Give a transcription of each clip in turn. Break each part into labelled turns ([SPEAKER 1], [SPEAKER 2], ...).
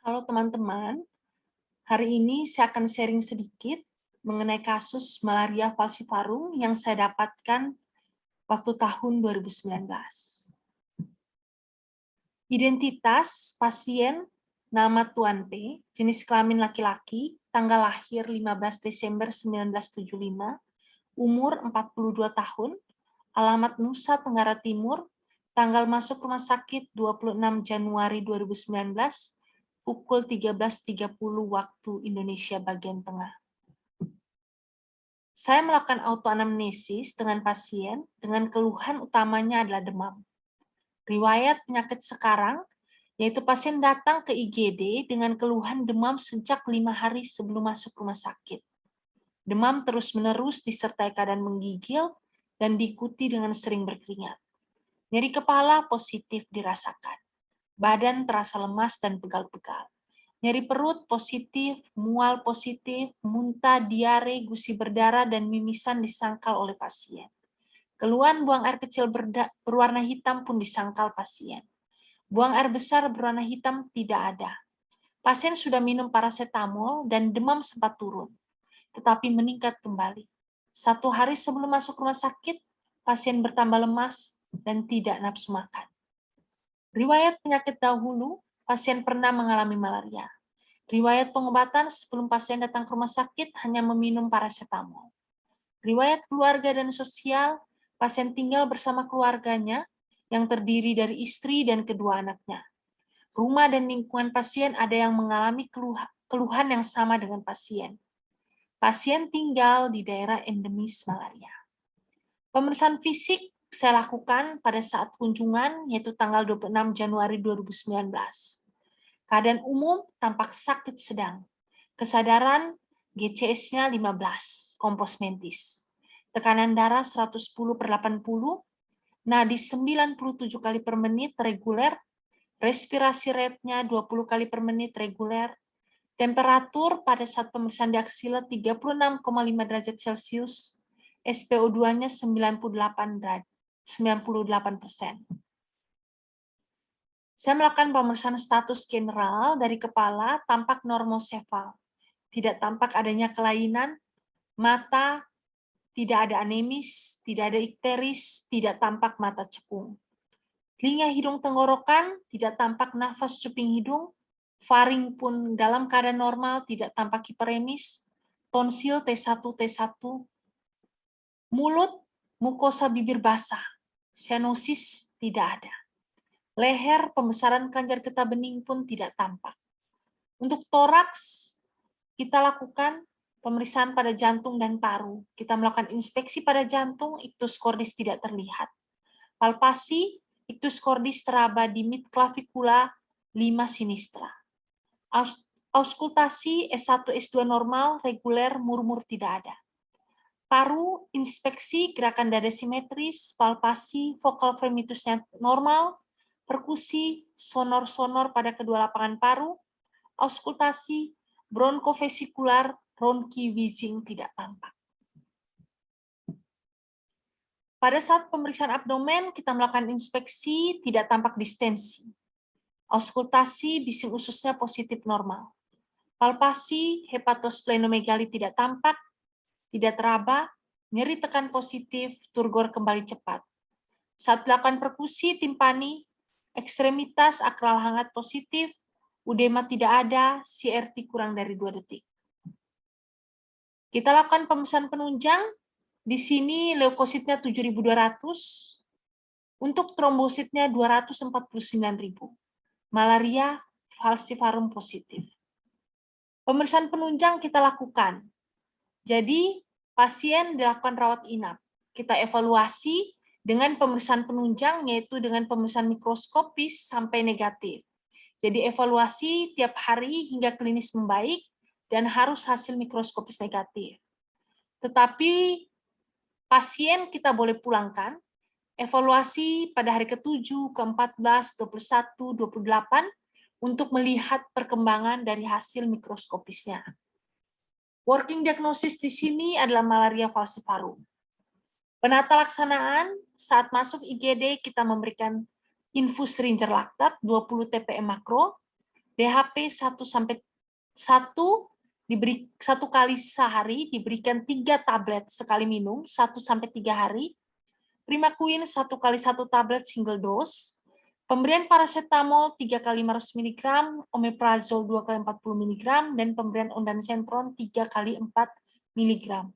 [SPEAKER 1] Halo teman-teman, hari ini saya akan sharing sedikit mengenai kasus malaria falciparum yang saya dapatkan waktu tahun 2019. Identitas pasien nama Tuan P, jenis kelamin laki-laki, tanggal lahir 15 Desember 1975, umur 42 tahun, alamat Nusa Tenggara Timur, tanggal masuk rumah sakit 26 Januari 2019, pukul 13.30 waktu Indonesia bagian tengah. Saya melakukan autoanamnesis dengan pasien dengan keluhan utamanya adalah demam. Riwayat penyakit sekarang, yaitu pasien datang ke IGD dengan keluhan demam sejak 5 hari sebelum masuk rumah sakit. Demam terus-menerus disertai keadaan menggigil dan diikuti dengan sering berkeringat. Nyeri kepala positif dirasakan. Badan terasa lemas dan pegal-pegal. Nyeri perut positif, mual positif, muntah, diare, gusi berdarah, dan mimisan disangkal oleh pasien. Keluhan buang air kecil berwarna hitam pun disangkal pasien. Buang air besar berwarna hitam tidak ada. Pasien sudah minum paracetamol dan demam sempat turun, tetapi meningkat kembali. 1 hari sebelum masuk rumah sakit, pasien bertambah lemas dan tidak nafsu makan. Riwayat penyakit dahulu, pasien pernah mengalami malaria. Riwayat pengobatan sebelum pasien datang ke rumah sakit hanya meminum paracetamol. Riwayat keluarga dan sosial, pasien tinggal bersama keluarganya yang terdiri dari istri dan kedua anaknya. Rumah dan lingkungan pasien ada yang mengalami keluhan yang sama dengan pasien. Pasien tinggal di daerah endemis malaria. Pemeriksaan fisik saya lakukan pada saat kunjungan, yaitu tanggal 26 Januari 2019. Keadaan umum tampak sakit sedang. Kesadaran GCS-nya 15, kompos mentis. Tekanan darah 110/80, nadi 97 kali per menit reguler, respirasi rate-nya 20 kali per menit reguler, temperatur pada saat pemeriksaan di aksila 36,5 derajat Celcius, SpO2-nya 98%. Saya melakukan pemeriksaan status general dari kepala, tampak normosefal. Tidak tampak adanya kelainan, mata tidak ada anemis, tidak ada ikteris, tidak tampak mata cekung. Telinga, hidung, tenggorokan, tidak tampak nafas cuping hidung, faring pun dalam keadaan normal, tidak tampak hiperemis, tonsil T1, T1, mulut, mukosa bibir basah, cyanosis tidak ada. Leher, pembesaran kelenjar getah bening pun tidak tampak. Untuk toraks, kita lakukan pemeriksaan pada jantung dan paru. Kita melakukan inspeksi pada jantung, ictus cordis tidak terlihat. Palpasi, ictus cordis teraba di mid clavicula 5 sinistra. Auskultasi S1, S2 normal, reguler, murmur tidak ada. Paru, inspeksi, gerakan dada simetris, palpasi, vokal fremitusnya normal, perkusi, sonor-sonor pada kedua lapangan paru, auskultasi, bronkofesikular, ronki wheezing tidak tampak. Pada saat pemeriksaan abdomen, kita melakukan inspeksi, tidak tampak distensi. Auskultasi, bising ususnya positif normal. Palpasi, hepatosplenomegali tidak tampak, tidak teraba, nyeri tekan positif, turgor kembali cepat. Saat dilakukan perkusi, timpani, ekstremitas akral hangat positif, udema tidak ada, CRT kurang dari 2 detik. Kita lakukan pemeriksaan penunjang, di sini leukositnya 7.200, untuk trombositnya 249.000. Malaria falciparum positif. Pemeriksaan penunjang kita lakukan. Jadi, pasien dilakukan rawat inap. Kita evaluasi dengan pemeriksaan penunjang, yaitu dengan pemeriksaan mikroskopis sampai negatif. Jadi, evaluasi tiap hari hingga klinis membaik, dan harus hasil mikroskopis negatif. Tetapi pasien kita boleh pulangkan, evaluasi pada hari ke-7, ke-14, 21, 28, untuk melihat perkembangan dari hasil mikroskopisnya. Working diagnosis di sini adalah malaria falciparum. Penata laksanaan, saat masuk IGD kita memberikan infus ringer laktat 20 TPM makro, DHP 1 kali sehari diberikan 3 tablet sekali minum 1-3 hari. Primaquine 1 kali 1 tablet single dose. Pemberian paracetamol 3 kali 500 mg, omeprazol 2 kali 40 mg, dan pemberian ondansetron 3 kali 4 mg.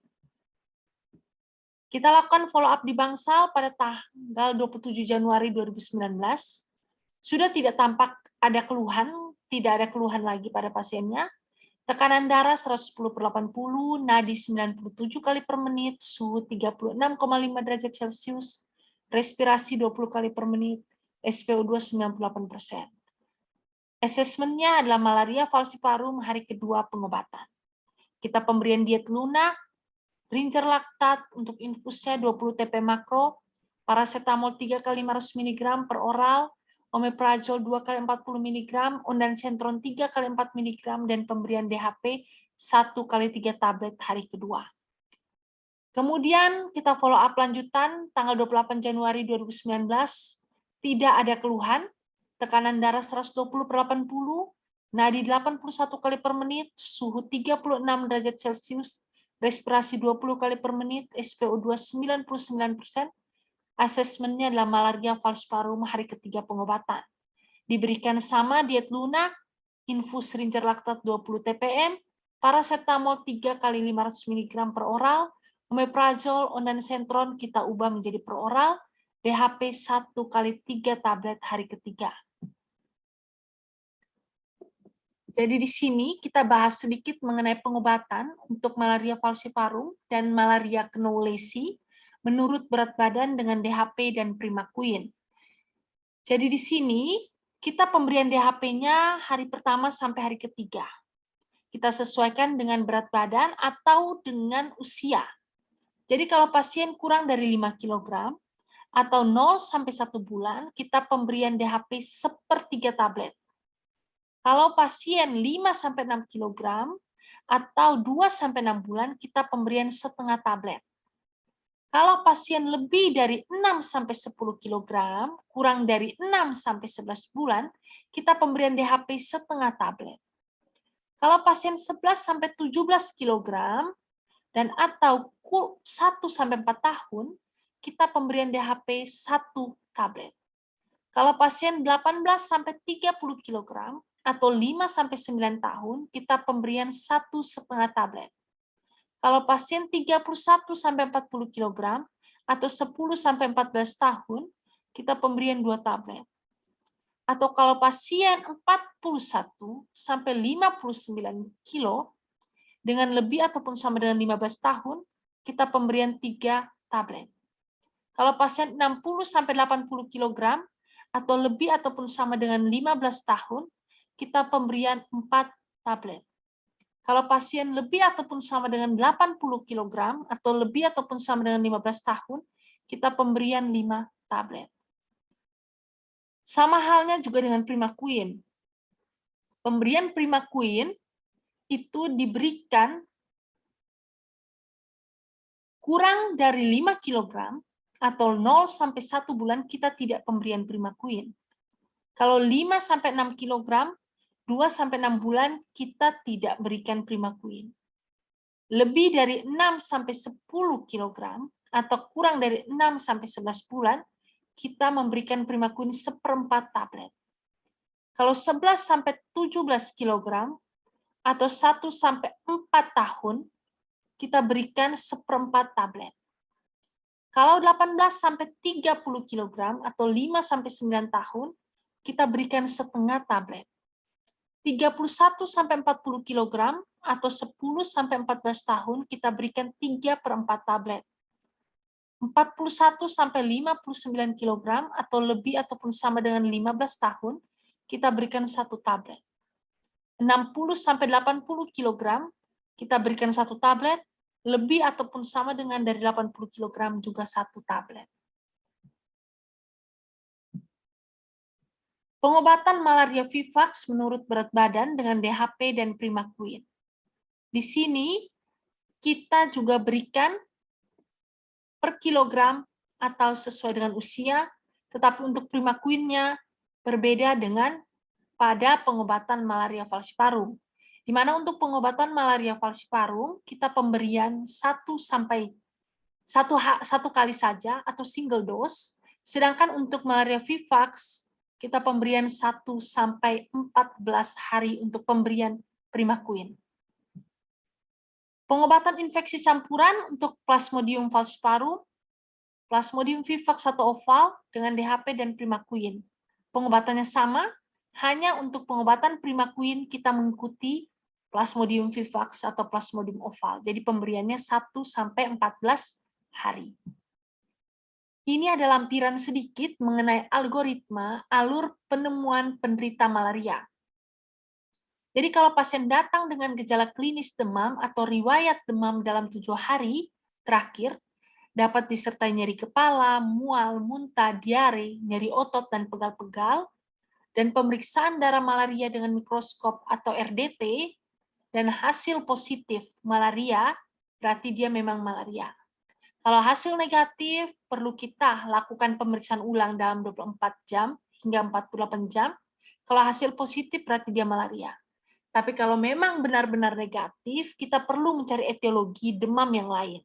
[SPEAKER 1] Kita lakukan follow-up di bangsal pada tanggal 27 Januari 2019. Sudah tidak tampak ada keluhan, tidak ada keluhan lagi pada pasiennya. Tekanan darah 110/80, nadi 97 kali per menit, suhu 36,5 derajat Celcius, respirasi 20 kali per menit, SpO2 98%. Asesmennya adalah malaria falciparum hari kedua pengobatan. Kita pemberian diet lunak, Ringer laktat untuk infusnya 20 TP makro, paracetamol 3 kali 500 mg per oral, omeprazol 2 kali 40 mg, ondansetron 3 kali 4 mg, dan pemberian DHP 1 kali 3 tablet hari kedua. Kemudian kita follow up lanjutan tanggal 28 Januari 2019, tidak ada keluhan, tekanan darah 120/80, nadi 81 kali per menit, suhu 36 derajat Celcius, respirasi 20 kali per menit, SpO2 99%, asesmennya adalah malaria falciparum hari ketiga pengobatan. Diberikan sama diet lunak, infus Ringer laktat 20 TPM, paracetamol 3 kali 500 mg per oral, omeprazol, ondansetron kita ubah menjadi per oral, DHP 1 kali 3 tablet hari ketiga. Jadi di sini kita bahas sedikit mengenai pengobatan untuk malaria falciparum dan malaria knowlesi menurut berat badan dengan DHP dan primaquine. Jadi di sini kita pemberian DHP-nya hari pertama sampai hari ketiga. Kita sesuaikan dengan berat badan atau dengan usia. Jadi kalau pasien kurang dari 5 kg atau 0 sampai 1 bulan, kita pemberian DHP 1/3 tablet. Kalau pasien 5-6 kg atau 2-6 bulan, kita pemberian setengah tablet. Kalau pasien lebih dari 6-10 kg, kurang dari 6-11 bulan, kita pemberian DHP setengah tablet. Kalau pasien 11-17 kg dan atau 1-4 tahun, kita pemberian DHP 1 tablet. Kalau pasien 18-30 kg atau 5-9 tahun, kita pemberian 1,5 tablet. Kalau pasien 31-40 kg atau 10-14 tahun, kita pemberian 2 tablet. Atau kalau pasien 41-59 kg dengan lebih ataupun sama dengan 15 tahun, kita pemberian 3 tablet. Kalau pasien 60-80 kg atau lebih ataupun sama dengan 15 tahun, kita pemberian 4 tablet. Kalau pasien lebih ataupun sama dengan 80 kg atau lebih ataupun sama dengan 15 tahun, kita pemberian 5 tablet. Sama halnya juga dengan primaquine. Pemberian primaquine itu diberikan kurang dari 5 kg atau 0 sampai 1 bulan kita tidak pemberian primaquine. Kalau 5-6 kg, 2-6 bulan kita tidak berikan primaquine. Lebih dari 6-10 kg atau kurang dari 6-11 bulan, kita memberikan primaquine 1/4 tablet. Kalau 11-17 kg atau 1-4 tahun, kita berikan 1/4 tablet. Kalau 18-30 kg atau 5-9 tahun, kita berikan setengah tablet. 31-40 kg atau 10-14 tahun, kita berikan 3/4 tablet. 41-59 kg atau lebih ataupun sama dengan 15 tahun, kita berikan 1 tablet. 60-80 kg, kita berikan 1 tablet, lebih ataupun sama dengan dari 80 kg juga 1 tablet. Pengobatan malaria vivax menurut berat badan dengan DHP dan primaquine. Di sini kita juga berikan per kilogram atau sesuai dengan usia, tetapi untuk primaquine-nya berbeda dengan pada pengobatan malaria falciparum. Di mana untuk pengobatan malaria falciparum, kita pemberian satu kali saja atau single dose, sedangkan untuk malaria vivax, kita pemberian 1 sampai 14 hari untuk pemberian primaquine. Pengobatan infeksi campuran untuk Plasmodium falciparum, Plasmodium vivax atau oval dengan DHP dan primaquine. Pengobatannya sama, hanya untuk pengobatan primaquine kita mengikuti Plasmodium vivax atau Plasmodium oval. Jadi pemberiannya 1 sampai 14 hari. Ini ada lampiran sedikit mengenai algoritma alur penemuan penderita malaria. Jadi kalau pasien datang dengan gejala klinis demam atau riwayat demam dalam 7 hari terakhir, dapat disertai nyeri kepala, mual, muntah, diare, nyeri otot, dan pegal-pegal, dan pemeriksaan darah malaria dengan mikroskop atau RDT, dan hasil positif malaria, berarti dia memang malaria. Kalau hasil negatif, perlu kita lakukan pemeriksaan ulang dalam 24 jam hingga 48 jam. Kalau hasil positif, berarti dia malaria. Tapi kalau memang benar-benar negatif, kita perlu mencari etiologi demam yang lain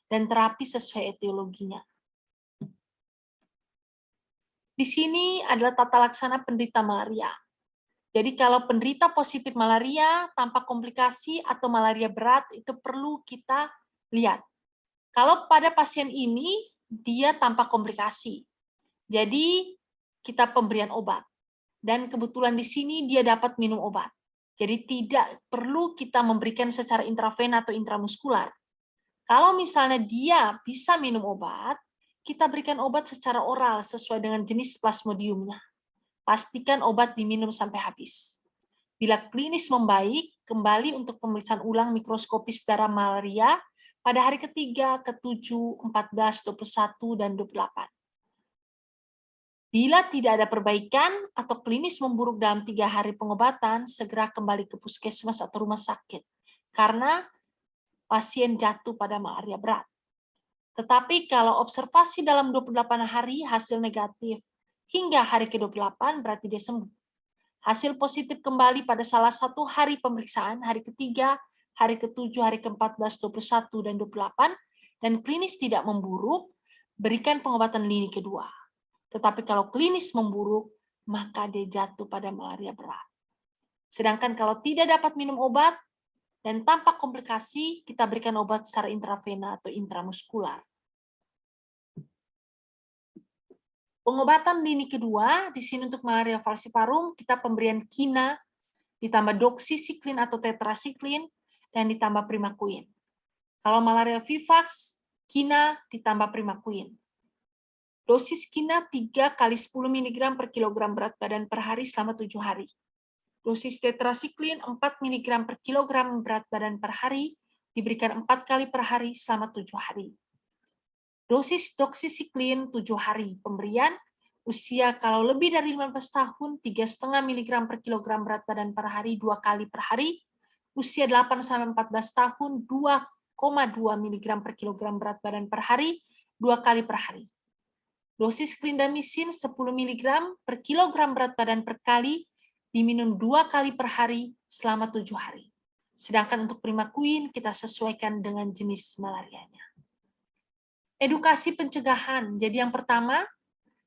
[SPEAKER 1] dan terapi sesuai etiologinya. Di sini adalah tata laksana penderita malaria. Jadi kalau penderita positif malaria tanpa komplikasi atau malaria berat, itu perlu kita lihat. Kalau pada pasien ini, dia tanpa komplikasi. Jadi kita pemberian obat. Dan kebetulan di sini dia dapat minum obat. Jadi tidak perlu kita memberikan secara intravena atau intramuskular. Kalau misalnya dia bisa minum obat, kita berikan obat secara oral sesuai dengan jenis plasmodiumnya. Pastikan obat diminum sampai habis. Bila klinis membaik, kembali untuk pemeriksaan ulang mikroskopis darah malaria pada hari ketiga, ke-7, 14, 21, dan 28. Bila tidak ada perbaikan atau klinis memburuk dalam 3 hari pengobatan, segera kembali ke puskesmas atau rumah sakit, karena pasien jatuh pada malaria berat. Tetapi kalau observasi dalam 28 hari hasil negatif hingga hari ke-28, berarti dia sembuh. Hasil positif kembali pada salah satu hari pemeriksaan, hari ketiga, hari ke-7, hari ke-14, 21, dan 28, dan klinis tidak memburuk, berikan pengobatan lini kedua. Tetapi kalau klinis memburuk, maka dia jatuh pada malaria berat. Sedangkan kalau tidak dapat minum obat dan tanpa komplikasi, kita berikan obat secara intravena atau intramuskular. Pengobatan lini kedua, di sini untuk malaria falciparum, kita pemberian kina, ditambah doxycycline atau tetracycline, dan ditambah primaquine. Kalau malaria vivax, kina ditambah primaquine. Dosis kina 3 kali 10 mg per kilogram berat badan per hari selama 7 hari. Dosis tetracycline 4 mg per kilogram berat badan per hari diberikan 4 kali per hari selama 7 hari. Dosis doxycycline 7 hari pemberian, usia kalau lebih dari 15 tahun 3,5 mg per kilogram berat badan per hari 2 kali per hari, usia 8-14 tahun 2,2 mg per kilogram berat badan per hari 2 kali per hari. Dosis clindamycin 10 mg per kilogram berat badan per kali diminum 2 kali per hari selama 7 hari. Sedangkan untuk primaquine kita sesuaikan dengan jenis malarianya. Edukasi pencegahan. Jadi yang pertama,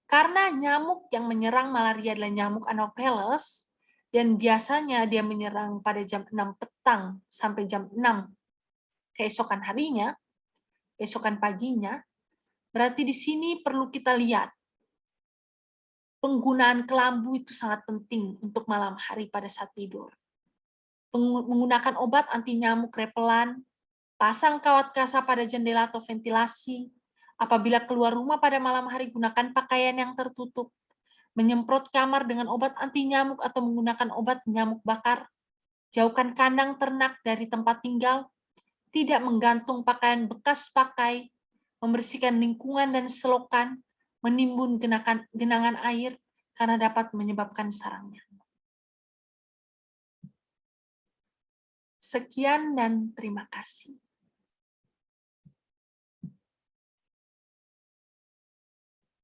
[SPEAKER 1] karena nyamuk yang menyerang malaria adalah nyamuk Anopheles, dan biasanya dia menyerang pada jam 6 petang sampai jam 6 keesokan harinya, keesokan paginya, berarti di sini perlu kita lihat. Penggunaan kelambu itu sangat penting untuk malam hari pada saat tidur. Menggunakan obat anti nyamuk repelan, pasang kawat kasa pada jendela atau ventilasi. Apabila keluar rumah pada malam hari, gunakan pakaian yang tertutup. Menyemprot kamar dengan obat anti nyamuk atau menggunakan obat nyamuk bakar. Jauhkan kandang ternak dari tempat tinggal. Tidak menggantung pakaian bekas pakai. Membersihkan lingkungan dan selokan, menimbun genangan air karena dapat menyebabkan sarangnya. Sekian dan terima kasih.